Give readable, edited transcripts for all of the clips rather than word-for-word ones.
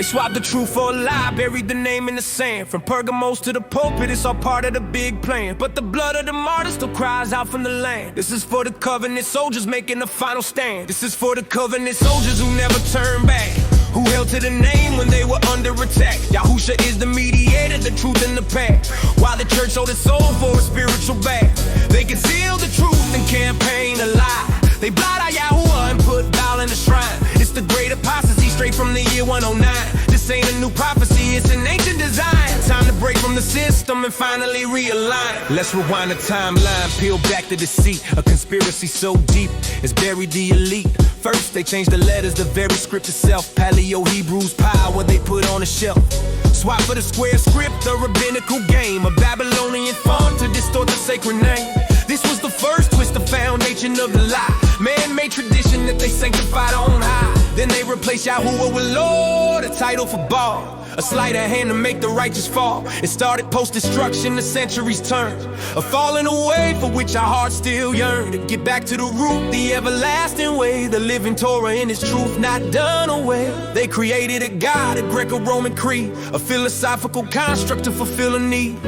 They swapped the truth for a lie, buried the name in the sand. From Pergamos to the pulpit, it's all part of the big plan. But the blood of the martyrs still cries out from the land. This is for the covenant soldiers making the final stand. This is for the covenant soldiers who never turn back, who held to the name when they were under attack. Yahusha is the mediator, the truth and the path. While the church sold its soul for a spiritual bath, they conceal the truth and campaign a lie. They blot out Yahuwah and put Baal in the shrine. It's the great apostasy straight from the year 109. This ain't a new prophecy, it's an ancient design. Time to break from the system and finally realign. Let's rewind the timeline, peel back the deceit. A conspiracy so deep, it's buried the elite. First they changed the letters, the very script itself. Paleo Hebrews power they put on the shelf. Swap for the square script, the rabbinical game. A Babylonian font to distort the sacred name. This was the first twist, the foundation of the lie. Man-made tradition that they sanctified on high. Then they replaced Yahuwah with Lord, a title for Baal. A sleight of hand to make the righteous fall. It started post-destruction, the centuries turned. A falling away for which our hearts still yearn. To get back to the root, the everlasting way. The living Torah in its truth, not done away. They created a God, a Greco-Roman creed. A philosophical construct to fulfill a need.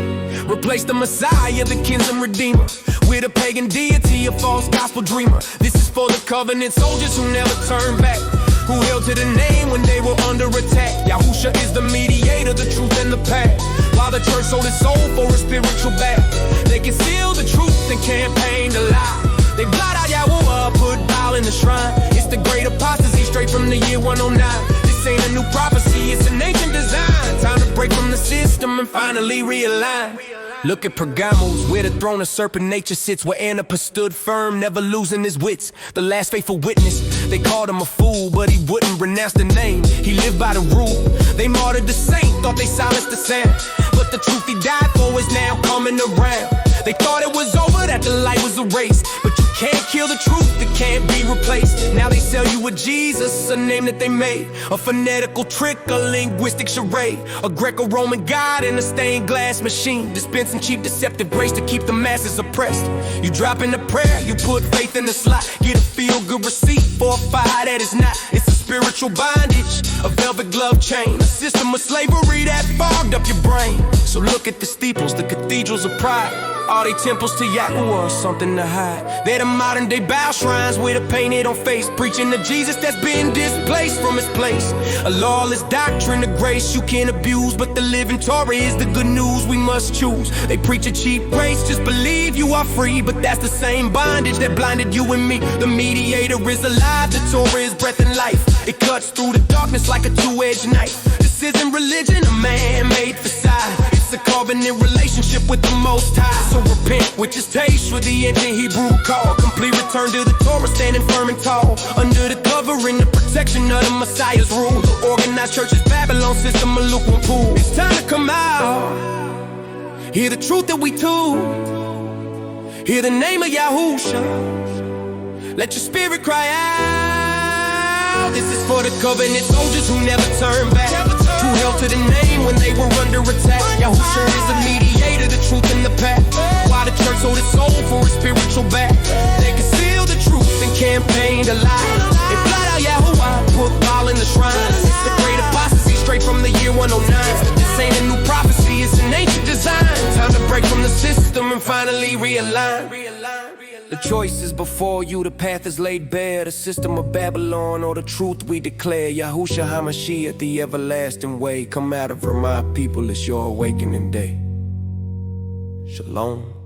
Replace the Messiah, the kinsman redeemer, with a pagan deity, a false gospel dreamer. This is for the covenant soldiers who never turn back, who held to the name when they were under attack. Yahusha is the mediator, the truth and the path. While the church sold its soul for a spiritual bath, they conceal the truth and campaign the lie. They blot out Yahuwah, put Baal in the shrine. It's the great apostasy straight from the year 109. This ain't a new prophecy, it's an ancient design. Time to break from the system and finally realign. Look at Pergamos, where the throne of serpent nature sits, where Antipas stood firm, never losing his wits. The last faithful witness, they called him a fool, but he wouldn't renounce the name. He lived by the rule. They martyred the saint, thought they silenced the sound, but the truth he died for is now coming around. They thought it was over, that the light was erased, but you can't kill the truth, it can't be replaced. Now they sell you a Jesus, a name that they made, a phonetical trick, a linguistic charade, a Greco-Roman god in a stained glass machine, dispensing cheap deceptive grace to keep the masses oppressed. You drop in the prayer, you put faith in the slot, get a feel-good receipt for a fire that is not. It's a spiritual bondage, a velvet glove chain, a system of slavery that fogged up your brain. So look at the steeples, the cathedrals of pride. Are they temples to Yahuwah or something to hide? They're the modern day Baal shrines with a painted on face, preaching to Jesus that's been displaced from his place. A lawless doctrine of grace you can't abuse, but the living Torah is the good news we must choose. They preach a cheap grace, just believe you are free, but that's the same bondage that blinded you and me. The mediator is alive, the Torah is breath and life. It cuts through the darkness like a two-edged knife. This isn't religion, a man-made facade. It's a covenant relationship with the Most High. So repent, which is taste for the ancient Hebrew call. Complete return to the Torah, standing firm and tall, under the covering, the protection of the Messiah's rule. The organized church's Babylon system, a lukewarm pool. It's time to come out, hear the truth that we do, hear the name of Yahusha, let your spirit cry out. This is for the covenant soldiers who never turn back, who held to the name when they were under attack. Yahusha is the mediator, the truth and the path. While the church sold its soul for a spiritual bath, they conceal the truth and campaign the lie. They blot out Yahuwah, put Baal in the shrine. It's the great apostasy straight from the year 109. This ain't a new prophecy, it's an ancient design. Time to break from the system and finally realign. The choice is before you, the path is laid bare. The system of Babylon or the truth we declare. Yahushua HaMashiach, the everlasting way. Come out of her, my people, it's your awakening day. Shalom.